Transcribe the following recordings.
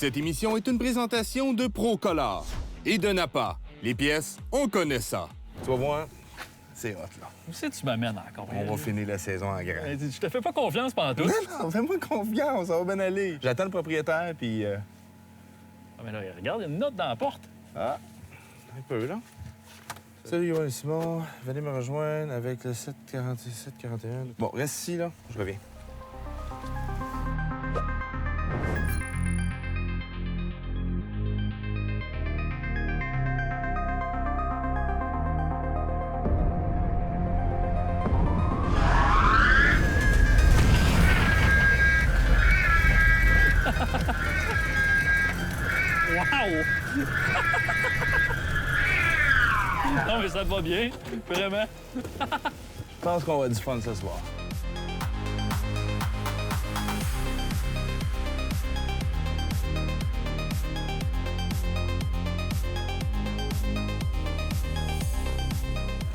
Cette émission est une présentation de Procolor et de Napa. Les pièces, on connaît ça. Tu vas voir, c'est hot, là. Où c'est que tu m'amènes encore? On va finir la saison en grand. Je te fais pas confiance pendant tout. Non, fais-moi confiance, ça va bien aller. J'attends le propriétaire, puis... Ah, mais là, regarde, il y a une note dans la porte. Ah, un peu, là. Salut, Yoann Simon. Venez me rejoindre avec le 741. Bon, reste ici, là. Je reviens. Wow! Non, mais ça te va bien, vraiment. Je pense qu'on va du fun ce soir.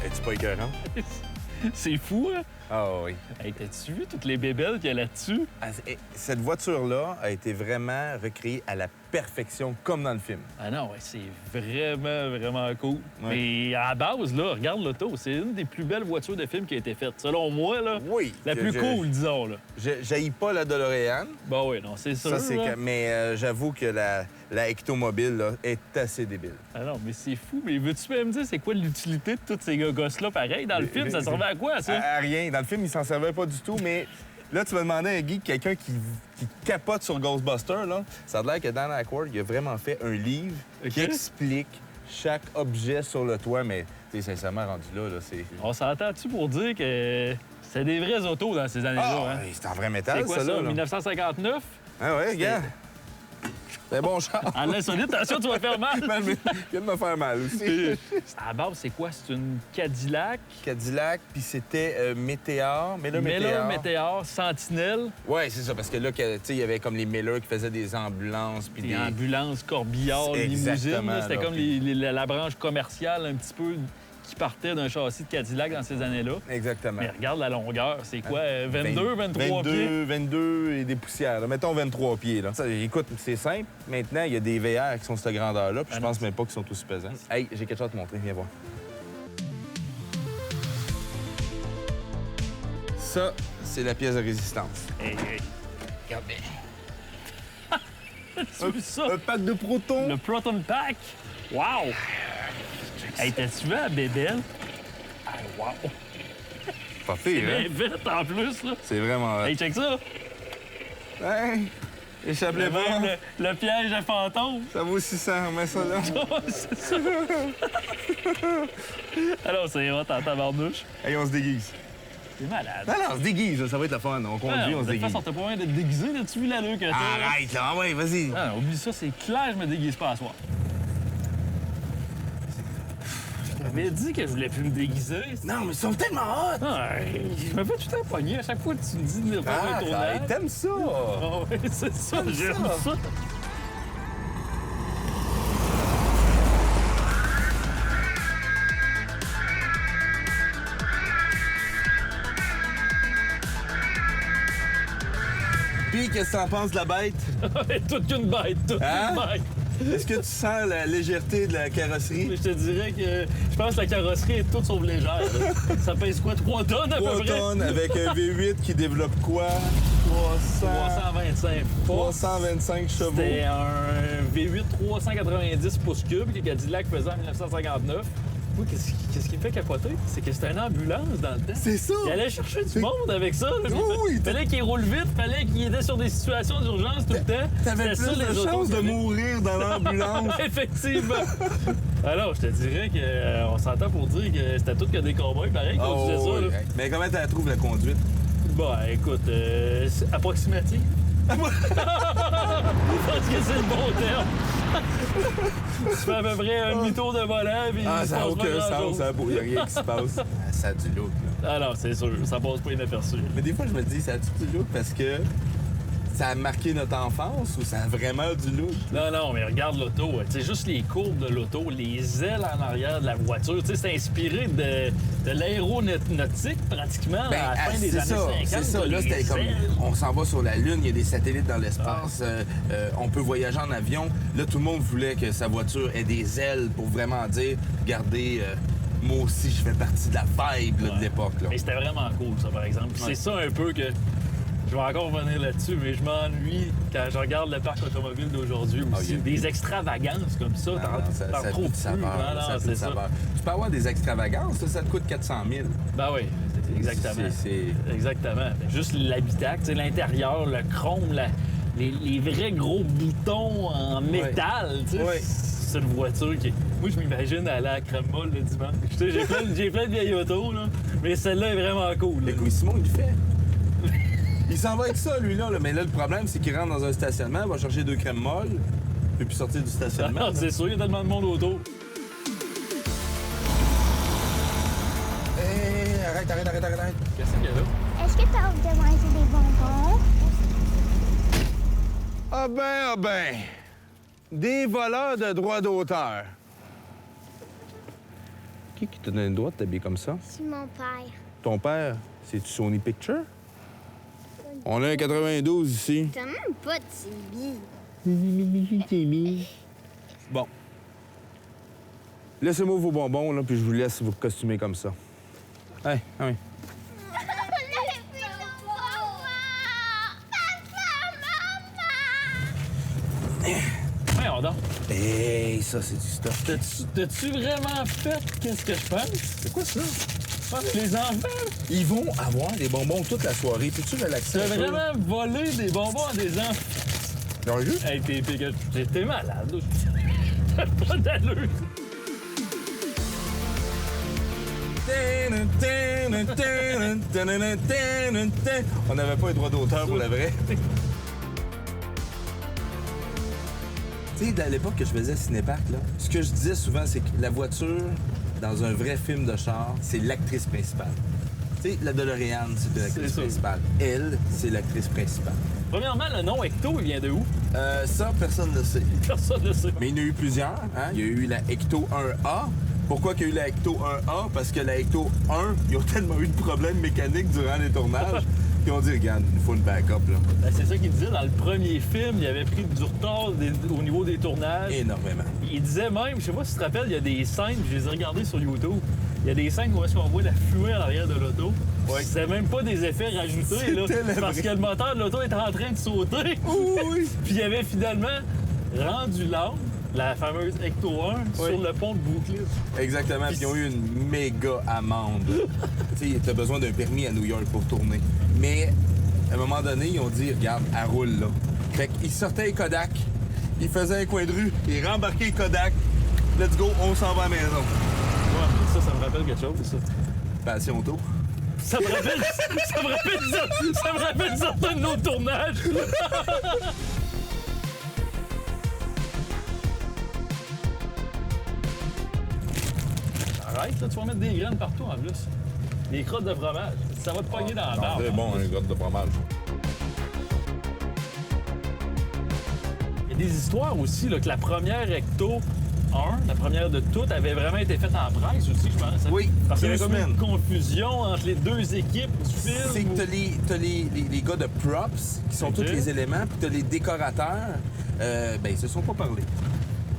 Es-tu pas écœurant? C'est fou, hein? Ah oui. Hey, t'as-tu vu toutes les bébelles qu'il y a là-dessus? Cette voiture-là a été vraiment recréée à la perfection, comme dans le film. Ah non, ouais, c'est vraiment, vraiment cool. Ouais. Mais à la base, là, regarde l'auto. C'est une des plus belles voitures de film qui a été faite. Selon moi, là, Oui. la plus cool, disons, là. J'haïs pas la DeLorean. Bah oui, non, c'est sûr, Ça, c'est là. mais j'avoue que la Ectomobile là, est assez débile. Ah non, mais c'est fou. Mais veux-tu même dire c'est quoi l'utilité de tous ces gosses-là, pareil? Dans le film, ça servait à quoi, ça? À rien. Dans le film, il s'en servait pas du tout, mais là, tu vas demander à un geek, quelqu'un qui capote sur Ghostbusters, là. Ça a l'air que Dan Aykroyd, il a vraiment fait un livre qui OK. explique chaque objet sur le toit, mais tu sais, sincèrement, rendu là, c'est... On s'entend-tu pour dire que c'était des vraies autos dans ces années-là, Ah, hein? c'est en vrai métal, C'est quoi ça, là. 1959? Ah ouais, regarde. C'est bon char. À l'insolite, attention, tu vas faire mal! Mais il vient de me faire mal aussi. À la base, c'est quoi? C'est une Cadillac? Cadillac, puis c'était Météor. Mais là, Miller, Météor, Sentinelle, Ouais, c'est ça, parce que là, tu sais, il y avait comme les Miller qui faisaient des ambulances, puis des des... ambulances, corbillards, limousines. Exactement, là. C'était là, comme puis- la branche commerciale un petit peu qui partait d'un châssis de Cadillac dans ces années-là. Exactement. Mais regarde la longueur, c'est quoi? 22, 23 pieds? 22 et des poussières. Là. Mettons 23 pieds. Là. Ça, écoute, c'est simple. Maintenant, il y a des VR qui sont de cette grandeur-là, puis je pense même pas qu'ils sont aussi pesants. Hey, j'ai quelque chose à te montrer. Viens voir. Ça, c'est la pièce de résistance. Hey, hey. Regarde bien. Tu vu ça? Un pack de protons. Le Proton Pack? Wow! Hey, t'as-tu vu la bébelle? Ah, wow! Pas pire, Bien hein? vite en plus, là. C'est vraiment... Hey, check ça! Hey, échappe les bras. Le piège à fantôme. Ça vaut 600, mets ça là. Oh, c'est ça! Alors, c'est hot en tabarnouche. Hey, on se déguise. C'est malade. Non, on se déguise, ça va être le fun. On conduit, Ah, on se de toute déguise. façon, t'as pas moyen d'être déguisé. As-tu vu l'allure que t'as? là? Arrête, là. Ouais, vas-y. Ah, oublie ça, c'est clair, je me déguise pas à soir. J'avais dit que je voulais plus me déguiser. Non, mais ils sont tellement hot! Ah, je me fais tout le temps pogner à chaque fois que tu me dis de faire un tournage. Arrête, t'aimes ça? Ah ouais, c'est ça, T'aimes j'aime ça? ça. Puis, qu'est-ce que t'en penses de la bête? Toute qu'une bête, toute Hein? une bête. Est-ce que tu sens la légèreté de la carrosserie? Mais je te dirais que je pense que la carrosserie est toute sauf légère. là. Ça pèse quoi, 3 tonnes à 3 peu près? tonnes avec un V8 qui développe quoi? 325 forces. 325 chevaux. C'était un V8 390 pouces cubes que Cadillac faisait en 1959. Oui, qu'est-ce qui me fait capoter? C'est que c'était une ambulance dans le temps. C'est ça! Il allait chercher du monde avec ça. Là. Oui, Fallait qu'il roule vite, fallait qu'il était sur des situations d'urgence tout le temps. T'avais C'était plus ça, de les autos chances de qu'il y avait. mourir dans l'ambulance. Effectivement. Alors, je te dirais qu'on s'entend pour dire que c'était tout que des cowboys, pareil, qu'on disait ça. Là. oui. Mais comment tu trouves la conduite? Bon, écoute, c'est approximatif. Je pense que c'est le bon terme. Tu fais à peu près un demi-tour de volant, puis il se Ça n'a passe pas aucun grand-chose. sens, il n'y a rien qui se passe. Ça a du look, là. Ah non, c'est sûr, ça passe pas inaperçu. Mais des fois, je me dis, ça a du look parce que ça a marqué notre enfance ou ça a vraiment du look? Non, mais regarde l'auto. Tu sais, juste les courbes de l'auto, les ailes en arrière de la voiture. Tu sais, c'est inspiré de l'aéronautique, pratiquement, à la fin des années 50. C'est ça. Là, c'était comme, on s'en va sur la Lune, il y a des satellites dans l'espace, on peut voyager en avion. Là, tout le monde voulait que sa voiture ait des ailes pour vraiment dire, regardez, moi aussi, je fais partie de la vibe là, de l'époque. Là. Mais c'était vraiment cool, ça, par exemple. Puis c'est ça un peu que... Je vais encore revenir là-dessus, mais je m'ennuie quand je regarde le parc automobile d'aujourd'hui aussi. Des extravagances comme ça, t'en trouves plus. C'est ça. Tu peux avoir des extravagances, ça te coûte 400 000. Ben oui, exactement. Exactement. Juste l'habitacle, l'intérieur, le chrome, les vrais gros boutons en métal, tu sais. Ouais. C'est une voiture qui... Moi, je m'imagine aller à la crème molle le dimanche. J'ai plein de vieilles autos, là, mais celle-là est vraiment cool. Mais oui, Simon, il le fait. Il s'en va avec ça, lui-là. Mais là, le problème, c'est qu'il rentre dans un stationnement, il va chercher 2 crèmes molles, il peut plus sortir du stationnement. C'est sûr, il y a tellement de monde autour. Hé, arrête. Qu'est-ce qu'il y a là? Est-ce que t'as envie de manger des bonbons? Ah ben. Des voleurs de droits d'auteur. Qui t'a donné le droit de t'habiller comme ça? C'est mon père. Ton père, c'est-tu Sony Picture? On est à 92 ici. T'as même pas de CB. Bon. Laissez-moi vos bonbons, là, puis je vous laisse vous costumer comme ça. Hey, oui. Voyons donc. Hey, ça, c'est du stuff. T'as-tu vraiment fait qu'est-ce que je pense? C'est quoi ça? Les enfants, Ils vont avoir des bonbons toute la soirée. Peux-tu relaxer? t'as vraiment volé des bonbons à des enfants. Sérieux? Hey, t'es malade. T'as pas d'allure. On n'avait pas les droits d'auteur pour la vraie. Tu sais, à l'époque que je faisais Cinéparc, là, ce que je disais souvent, c'est que la voiture, dans un vrai film de char, c'est l'actrice principale. Tu sais, la DeLorean, c'est l'actrice principale. Elle, c'est l'actrice principale. Premièrement, le nom Ecto, il vient de où? Ça, personne ne le sait. Personne ne sait. Mais il y en a eu plusieurs. Hein? Il y a eu la Ecto 1A. Pourquoi qu'il y a eu la Ecto 1A? Parce que la Ecto 1, ils ont tellement eu de problèmes mécaniques durant les tournages qu'ils ont dit, regarde, il faut une backup, là. Ben, c'est ça qu'il disait dans le premier film. Il avait pris du retard au niveau des tournages. Énormément. Il disait même, je sais pas si tu te rappelles, il y a des scènes, je les ai regardées sur YouTube. Il y a des scènes où est-ce qu'on voit la fluée à l'arrière de l'auto. Ouais. C'est même pas des effets rajoutés, là. Parce que le moteur de l'auto était en train de sauter. Oui. Puis il avait finalement rendu l'arme, la fameuse Ecto 1, sur le pont de Brooklyn. Exactement. Puis ils ont eu une méga amende. Tu sais, t'as besoin d'un permis à New York pour tourner. Mais à un moment donné, ils ont dit, regarde, elle roule là. Fait qu'ils sortaient les Kodak, ils faisaient un coin de rue, ils rembarquaient les Kodak. Let's go, on s'en va à la maison. Ouais, ça me rappelle quelque chose, ça. Passion auto. Ça me rappelle certains de nos tournages. Arrête, là, tu vas mettre des graines partout en plus. Des crottes de fromage. Ça va te pogner dans la barbe. C'est bon, un grotte de fromage. Il y a des histoires aussi, là, que la première Ecto 1, la première de toutes, avait vraiment été faite en presse aussi, je pense. Hein? Oui, Parce qu'il y 2 avait comme une semaines. confusion entre les deux équipes du film. C'est que t'as les gars de props, qui sont Ok. tous les éléments, puis t'as les décorateurs. Ben, ils se sont pas parlé.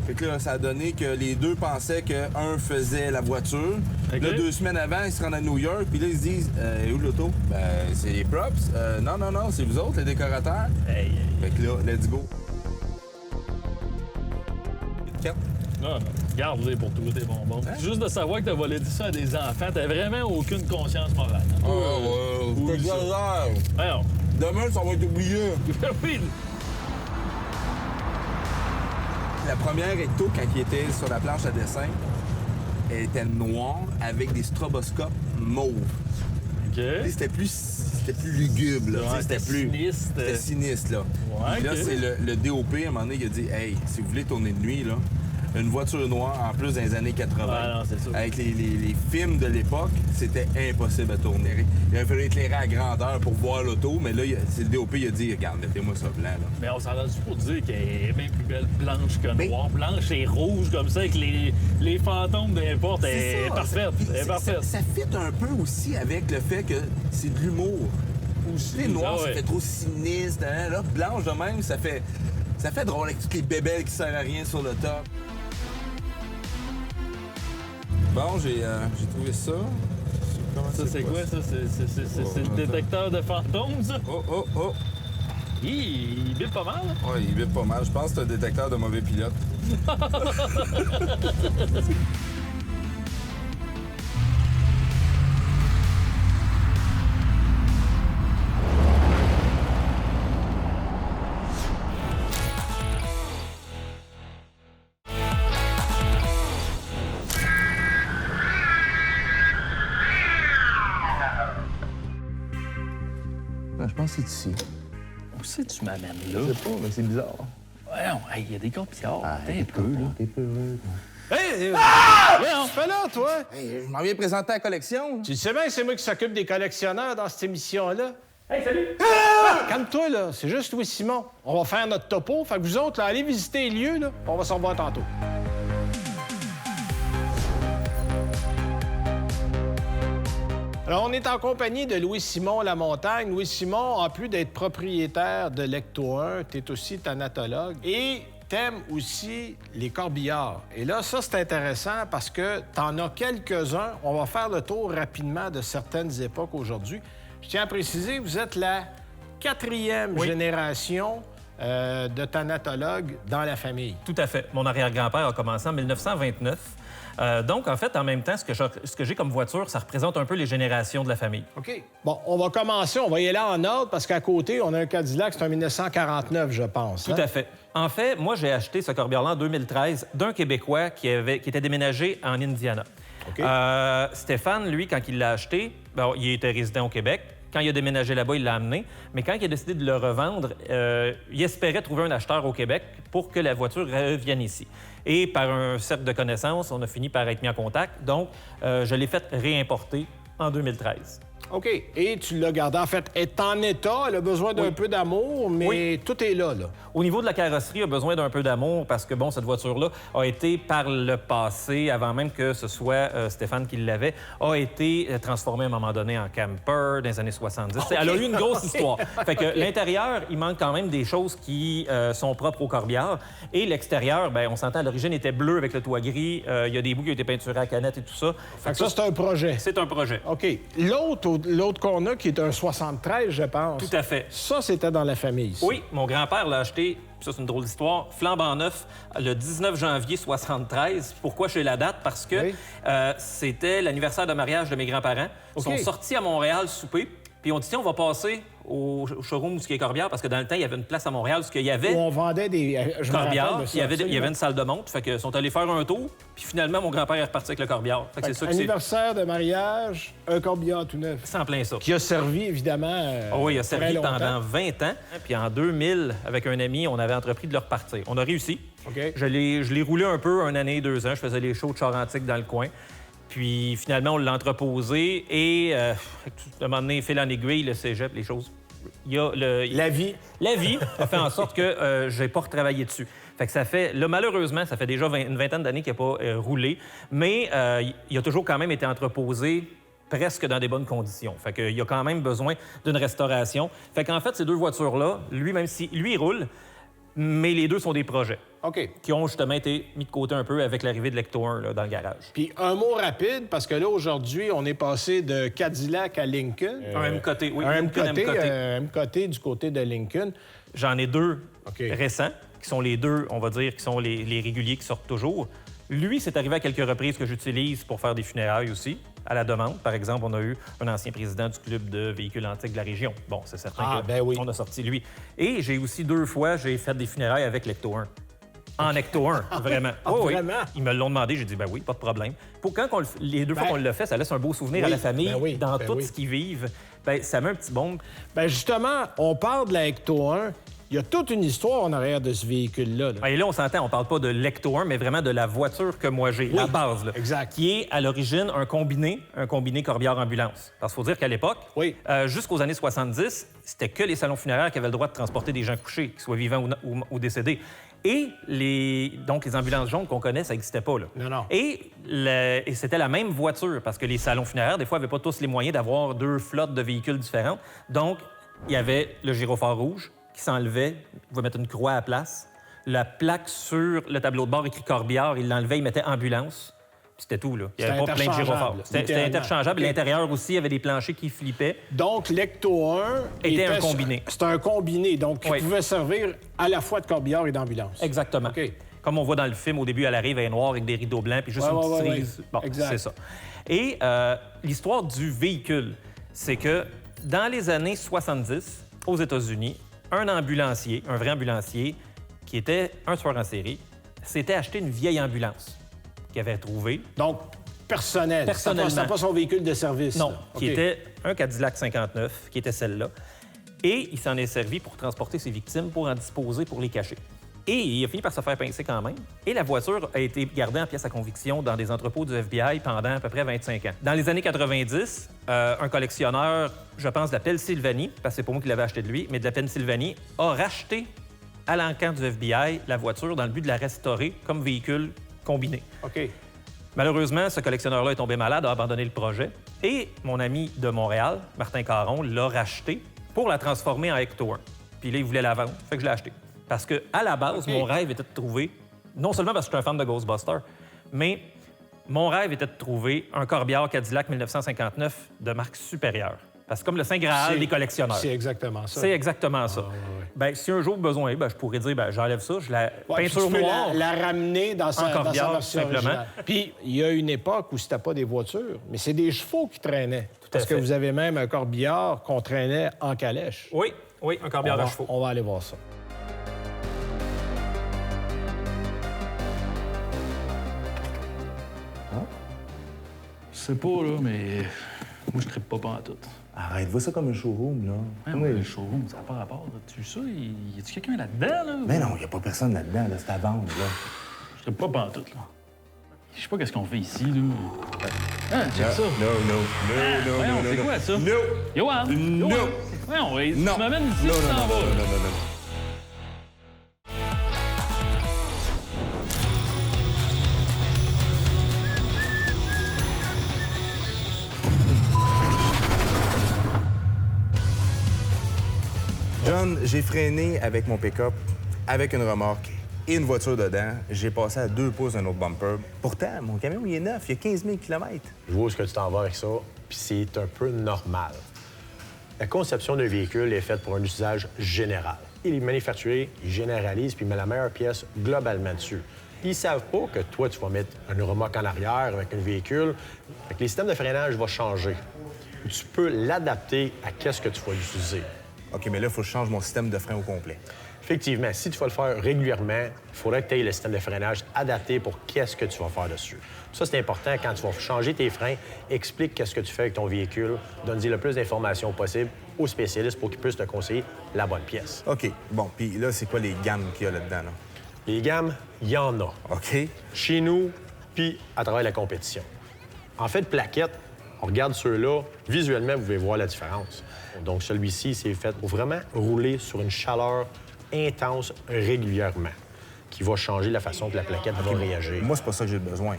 Fait que là, ça a donné que les deux pensaient qu'un faisait la voiture. Ok. Là, 2 semaines avant, ils se rendent à New York, puis là, ils se disent où l'auto? Ben, c'est les props. Non, c'est vous autres, les décorateurs. Hey, Fait que là, let's go. Carte. non, garde-les pour tous tes bonbons. Hein? Juste de savoir que t'as volé ça à des enfants, t'as vraiment aucune conscience morale. Hein? Oh, oui, ça. Alors, Demain, ça va être oublié. oui, La première Ecto, quand il était sur la planche à dessin, elle était noire avec des stroboscopes mauves. OK. Tu sais, C'était plus lugubre, là. Tu sais, Ouais, c'était sinistre. C'était sinistre, là. Ouais, Puis là, ok. c'est le DOP, à un moment donné, il a dit « Hey, si vous voulez tourner de nuit, là, une voiture noire, en plus dans les années 80. Ah non, c'est sûr. Avec les films de l'époque, c'était impossible à tourner. Il a fallu éclairer à grandeur pour voir l'auto, mais là, c'est le DOP, il a dit, regarde, mettez-moi ça blanc, là. Mais on s'entend juste pour dire qu'elle est bien plus belle blanche que noire. Blanche et rouge comme ça, avec les fantômes d'importe. Elle est parfaite. Elle est parfaite. Ça fit un peu aussi avec le fait que c'est de l'humour. Les noirs, ça fait trop sinistre. Hein? Là, blanche de même, ça fait drôle avec toutes les bébelles qui servent à rien sur le top. Bon, j'ai trouvé ça. Ça, c'est quoi, ça? C'est le détecteur de fantômes, ça? Oh! Il bip pas mal, hein? Ouais, il vibre pas mal. Je pense que c'est un détecteur de mauvais pilote. Je pense que c'est ici. Où c'est que tu m'amènes là? Je sais pas, mais c'est bizarre. Ouais, il y a des copiards. T'es un peu, là. T'es peu heureux. Hey! Fais là, toi! Hey, je m'en viens présenter la collection. Tu sais bien que c'est moi qui s'occupe des collectionneurs dans cette émission-là. Hey, salut! Calme-toi, là. C'est juste Louis-Simon. On va faire notre topo. Fait que vous autres, là, allez visiter les lieux, là. On va s'en revoir tantôt. Alors, on est en compagnie de Louis-Simon Lamontagne. Louis-Simon, en plus d'être propriétaire de Lecto 1, t'es aussi thanatologue et t'aimes aussi les corbillards. Et là, ça, c'est intéressant parce que t'en as quelques-uns. On va faire le tour rapidement de certaines époques aujourd'hui. Je tiens à préciser, vous êtes la 4e génération de thanatologues dans la famille. Tout à fait. Mon arrière-grand-père a commencé en 1929. Donc, en fait, en même temps, ce que j'ai comme voiture, ça représente un peu les générations de la famille. OK. Bon, on va commencer, on va y aller en ordre, parce qu'à côté, on a un Cadillac, c'est un 1949, je pense. Tout à fait. En fait, moi, j'ai acheté ce corbillard-là en 2013 d'un Québécois qui était déménagé en Indiana. OK. Stéphane, lui, quand il l'a acheté, il était résident au Québec. Quand il a déménagé là-bas, il l'a amené. Mais quand il a décidé de le revendre, il espérait trouver un acheteur au Québec pour que la voiture revienne ici. Et par un cercle de connaissances, on a fini par être mis en contact. Donc, je l'ai fait réimporter en 2013. OK. Et tu l'as gardé, en fait, est en état, elle a besoin d'un peu d'amour, mais tout est là. Au niveau de la carrosserie, elle a besoin d'un peu d'amour parce que, bon, cette voiture-là a été, par le passé, avant même que ce soit Stéphane qui l'avait, a été transformée à un moment donné en camper dans les années 70. Okay. Elle a eu une grosse histoire. Fait que l'intérieur, il manque quand même des choses qui sont propres au corbillard. Et l'extérieur, bien, on s'entend, à l'origine était bleu avec le toit gris. Il y a des bouts qui ont été peinturés à canette et tout ça. Fait que ça, c'est un projet. C'est un projet. OK. L'autre qu'on a, qui est un 73, je pense. Tout à fait. Ça, c'était dans la famille. Ça. Oui, mon grand-père l'a acheté, ça c'est une drôle d'histoire, flambant neuf, le 19 janvier 73. Pourquoi je sais la date? Parce que c'était l'anniversaire de mariage de mes grands-parents. Ils sont sortis à Montréal souper, puis on dit, tiens, on va passer au showroom où il y a Corbière, parce que dans le temps, il y avait une place à Montréal où il y avait... Où on vendait des... Corbière, il y avait une salle de montre, fait que sont allés faire un tour, puis finalement, mon grand-père est reparti avec le Corbière. Fait que c'est ça que anniversaire de mariage, un Corbière tout neuf. C'est en plein ça. Qui a servi, évidemment, oui, il a servi pendant 20 ans. Puis en 2000, avec un ami, on avait entrepris de le repartir. On a réussi. OK. Je l'ai roulé un peu, 1 année, 2 ans. Je faisais les shows de char antique dans le coin. Puis finalement, on l'a entreposé et à un moment donné, fil en aiguille, le cégep, les choses. La vie. La vie a fait en sorte que je n'ai pas retravaillé dessus. Fait que ça fait, là, malheureusement, ça fait déjà une vingtaine d'années qu'il n'a pas roulé, mais il a toujours quand même été entreposé presque dans des bonnes conditions. Fait qu'il a quand même besoin d'une restauration. Fait qu'en fait, ces deux voitures-là, lui, même si lui, il roule, mais les deux sont des projets. OK. Qui ont justement été mis de côté un peu avec l'arrivée de l'Ecto 1 là, dans le garage. Puis un mot rapide, parce que là, aujourd'hui, on est passé de Cadillac à Lincoln. Un MKT, oui. Un MKT du côté de Lincoln. J'en ai 2 récents, qui sont les 2, on va dire, qui sont les réguliers qui sortent toujours. Lui, c'est arrivé à quelques reprises que j'utilise pour faire des funérailles aussi, à la demande. Par exemple, on a eu un ancien président du club de véhicules antiques de la région. Bon, c'est certain qu'on a sorti lui. Et j'ai aussi 2 fois, j'ai fait des funérailles avec l'Ecto 1. En Ecto 1, vraiment. Vraiment? Ils me l'ont demandé, j'ai dit, ben oui, pas de problème. Les 2 fois qu'on l'a fait, ça laisse un beau souvenir à la famille. Dans tout ce qu'ils vivent, ben, ça met un petit bombe. Ben justement, on parle de la Ecto 1. Il y a toute une histoire en arrière de ce véhicule-là. là. Et là, on s'entend, on parle pas de l'Ecto 1, mais vraiment de la voiture que moi j'ai, la base. Là, exact. Qui est à l'origine un combiné Corbière-Ambulance. Parce qu'il faut dire qu'à l'époque, Oui. jusqu'aux années 70, c'était que les salons funéraires qui avaient le droit de transporter des gens couchés, qu'ils soient vivants ou décédés. Et donc, les ambulances jaunes qu'on connaît, ça n'existait pas. Là. Non. Et c'était la même voiture, parce que les salons funéraires, des fois, n'avaient pas tous les moyens d'avoir 2 flottes de véhicules différentes. Donc, il y avait le gyrophare rouge qui s'enlevait, il pouvait mettre une croix à la place. La plaque sur le tableau de bord écrit Corbière, il l'enlevait, il mettait ambulance. Puis c'était tout, là. Il n'y avait pas plein de gyrophares. C'était interchangeable. Okay. L'intérieur aussi, il y avait des planchers qui flippaient. Donc, l'Ecto 1 était un combiné. C'était un combiné, donc qui Oui. pouvait servir à la fois de corbillard et d'ambulance. Exactement. OK. Comme on voit dans le film, au début, elle arrive, elle est noire avec des rideaux blancs, puis juste une petite cerise. Bon, Exact. c'est ça. Et l'histoire du véhicule, c'est que dans les années 70, aux États-Unis, un ambulancier, un vrai ambulancier, qui était un tueur en série, s'était acheté une vieille ambulance qu'il avait trouvée. Donc, personnel. Personnellement. C'était pas son véhicule de service. Non, là. qui OK. était un Cadillac 59, qui était celle-là. Et il s'en est servi pour transporter ses victimes, pour en disposer, pour les cacher. Et il a fini par se faire pincer quand même. Et la voiture a été gardée en pièce à conviction dans des entrepôts du FBI pendant à peu près 25 ans. Dans les années 90, un collectionneur, je pense de la Pennsylvanie, parce que c'est pas moi qui l'avais acheté de lui, mais de la Pennsylvanie, a racheté à l'encan du FBI la voiture dans le but de la restaurer comme véhicule combiné. OK. Malheureusement, ce collectionneur-là est tombé malade, a abandonné le projet. Et mon ami de Montréal, Martin Caron, l'a racheté pour la transformer en Ecto 1. Puis là, il voulait la vendre, fait que je l'ai acheté. Parce que à la base, mon rêve était de trouver, non seulement parce que je suis un fan de Ghostbusters, mais mon rêve était de trouver un Corbière Cadillac 1959 de marque supérieure. Parce que comme le Saint Graal des collectionneurs. C'est exactement ça. C'est exactement ça. Ben, si un jour besoin, je pourrais dire, j'enlève ça, je la Ouais, puis peinture tu peux noire. la ramener dans sa Corbière, version simplement. originale. Puis, il y a une époque où c'était pas des voitures, mais c'est des chevaux qui traînaient. Parce que fait. vous avez même un corbillard qu'on traînait en calèche. Oui, un Corbière à chevaux. On va aller voir ça. Je sais pas, là, mais moi, je trippe pas en tout. Arrête, vois ça comme un showroom, là. Ouais, le showroom, ça n'a pas rapport. Là. Tu sais ça? Y a-tu quelqu'un là-dedans, là? Mais non, il n'y a pas personne là-dedans, là. C'est à vendre, là. Je trippe pas en tout, là. Je sais pas qu'est-ce qu'on fait ici, là. Ah, check ça. Non. Voyons, c'est quoi, ça? No. Yoann! No. Voyons, ouais, Non. tu m'amènes ici, tu t'en vas, là. non. John, j'ai freiné avec mon pick-up, avec une remorque et une voiture dedans. J'ai passé à 2 pouces d'un autre bumper. Pourtant, mon camion, il est neuf, il y a 15 000 km. Je vois où est-ce que tu t'en vas avec ça, puis c'est un peu normal. La conception d'un véhicule est faite pour un usage général. Et les manufacturiers, ils généralisent puis ils mettent la meilleure pièce globalement dessus. Ils savent pas que toi, tu vas mettre une remorque en arrière avec un véhicule. Fait que les systèmes de freinage vont changer. Tu peux l'adapter à qu'est-ce que tu vas utiliser. OK, mais là, il faut que je change mon système de frein au complet. Effectivement, si tu vas le faire régulièrement, il faudrait que tu aies le système de freinage adapté pour qu'est-ce que tu vas faire dessus. Ça, c'est important quand tu vas changer tes freins. Explique qu'est-ce que tu fais avec ton véhicule. Donne-y le plus d'informations possible aux spécialistes pour qu'ils puissent te conseiller la bonne pièce. OK, bon, puis là, c'est quoi les gammes qu'il y a là-dedans, là? Les gammes, il y en a. OK? Chez nous, puis à travers la compétition. En fait, plaquettes, on regarde ceux-là, visuellement, vous pouvez voir la différence. Donc, celui-ci, c'est fait pour vraiment rouler sur une chaleur intense régulièrement, qui va changer la façon que la plaquette va réagir. Moi, c'est pas ça que j'ai besoin.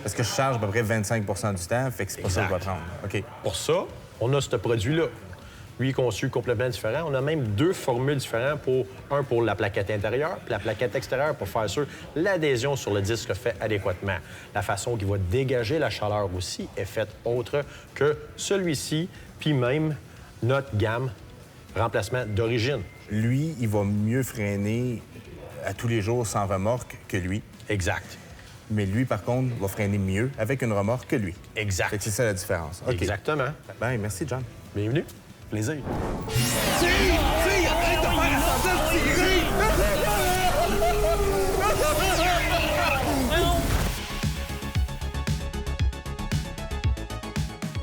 Parce que je charge à peu près 25 du temps, fait que c'est pas ça que je vais Exact. prendre. OK. Pour ça, on a ce produit-là. Lui est conçu complètement différent. On a même 2 formules différentes, un pour la plaquette intérieure puis la plaquette extérieure pour faire sûr l'adhésion sur le disque fait adéquatement. La façon qui va dégager la chaleur aussi est faite autre que celui-ci, puis même notre gamme remplacement d'origine. Lui, il va mieux freiner à tous les jours sans remorque que lui. Exact. Mais lui, par contre, va freiner mieux avec une remorque que lui. Exact. Fait que c'est ça la différence. OK. Exactement. Ben, merci, John. Bienvenue. Plaisir.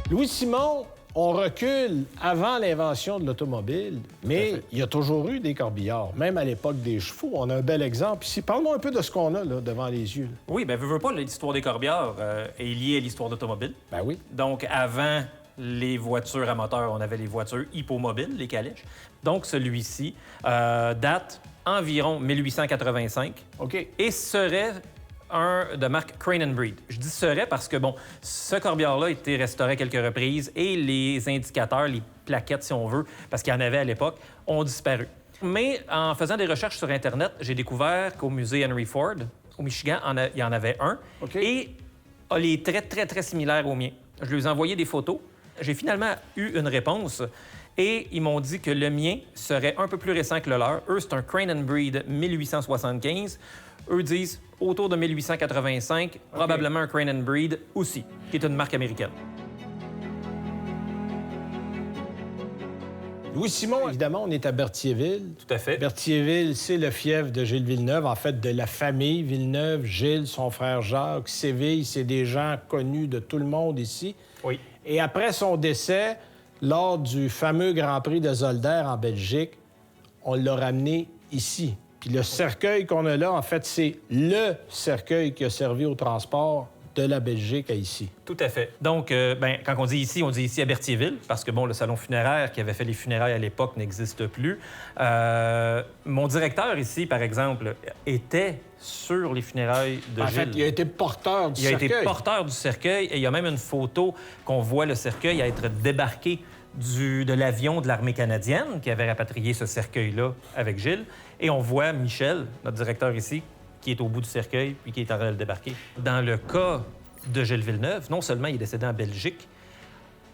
Louis Simon on recule avant l'invention de l'automobile, mais il y a toujours eu des corbillards, même à l'époque des chevaux. On a un bel exemple ici. Parlons un peu de ce qu'on a là, devant les yeux. Oui, bien, veux pas, l'histoire des corbillards est liée à l'histoire d'automobile. Ben oui. Donc, avant les voitures à moteur, on avait les voitures hippomobiles, les calèches. Donc, celui-ci date environ 1885 OK. et serait un de marque Crane & Breed. Je dis serait parce que, bon, ce corbillard-là a été restauré à quelques reprises et les indicateurs, les plaquettes, si on veut, parce qu'il y en avait à l'époque, ont disparu. Mais en faisant des recherches sur Internet, j'ai découvert qu'au musée Henry Ford, au Michigan, il y en avait un OK. et a les traits très, très similaires aux miens. Je lui ai envoyé des photos. J'ai finalement eu une réponse et ils m'ont dit que le mien serait un peu plus récent que le leur. Eux, c'est un Crane & Breed 1875. Eux disent autour de 1885, probablement un Crane & Breed aussi, qui est une marque américaine. Louis-Simon, évidemment, on est à Berthierville. Tout à fait. Berthierville, c'est le fief de Gilles Villeneuve, en fait, de la famille Villeneuve. Gilles, son frère Jacques, Séville, c'est des gens connus de tout le monde ici. Oui. Et après son décès, lors du fameux Grand Prix de Zolder en Belgique, on l'a ramené ici. Puis le cercueil qu'on a là, en fait, c'est le cercueil qui a servi au transport de la Belgique à ici. Tout à fait. Donc, quand on dit ici à Berthierville, parce que, bon, le salon funéraire qui avait fait les funérailles à l'époque n'existe plus. Mon directeur ici, par exemple, était sur les funérailles de Gilles. En fait, il a été porteur du cercueil. Il a été porteur du cercueil et il y a même une photo qu'on voit le cercueil être débarqué de l'avion de l'armée canadienne qui avait rapatrié ce cercueil-là avec Gilles. Et on voit Michel, notre directeur ici, qui est au bout du cercueil puis qui est en train de le débarquer. Dans le cas de Gilles Villeneuve, non seulement il est décédé en Belgique,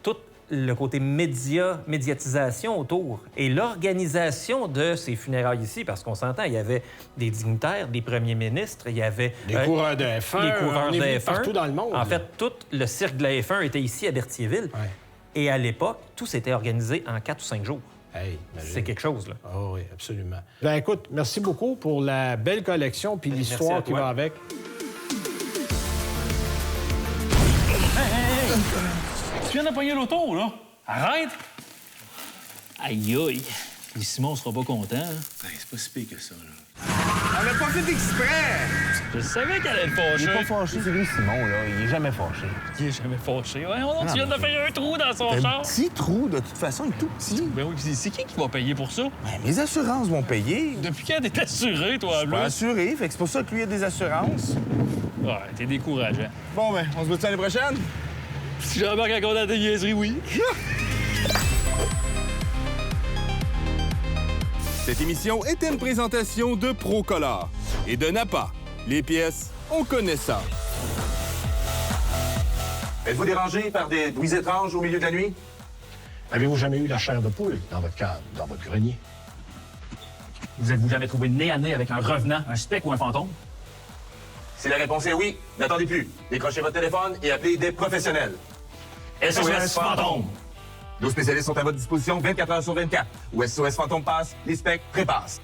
tout le côté médiatisation autour et l'organisation de ces funérailles ici, parce qu'on s'entend, il y avait des dignitaires, des premiers ministres, il y avait... Des coureurs de F1, des coureurs de F1. Partout dans le monde. En fait, tout le cirque de la F1 était ici à Berthierville. Ouais. Et à l'époque, tout s'était organisé en 4 ou 5 jours. Hey, imagine. C'est quelque chose, là. Oh oui, absolument. Ben écoute, merci beaucoup pour la belle collection puis l'histoire qui va avec. Tu viens de pogner l'auto, là? Arrête! Aïe, aïe. Puis Simon sera pas content. Hein? Ben, c'est pas si pire que ça, là. On n'a pas fait exprès! Je savais qu'elle allait être fâchée. Il est pas fâché, c'est lui, Simon, là. Il est jamais fâché. Il est jamais fâché. Ouais, tu viens de faire un trou dans son char. Petit trou, de toute façon, il est tout petit. Ben oui, c'est qui va payer pour ça? Ben, mes assurances vont payer. Depuis quand t'es assuré, toi, Je suis pas assuré, fait que c'est pour ça que lui a des assurances. Ouais, t'es décourageant. Bon, ben, on se voit l'année prochaine? Si j'embarque encore dans tes niaiseries, oui. Cette émission était une présentation de Procolor et de Napa. Les pièces, on connaît ça. Êtes-vous dérangé par des bruits étranges au milieu de la nuit? Avez-vous jamais eu la chair de poule dans votre cave, dans votre grenier? Vous êtes-vous jamais trouvé nez à nez avec un revenant, un spectre ou un fantôme? Si la réponse est oui, n'attendez plus. Décrochez votre téléphone et appelez des professionnels. SOS Fantôme! Nos spécialistes sont à votre disposition 24 heures sur 24. Où SOS Fantôme passe, les specs trépassent.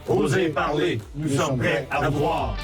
Osez parler, nous sommes prêts à vous voir.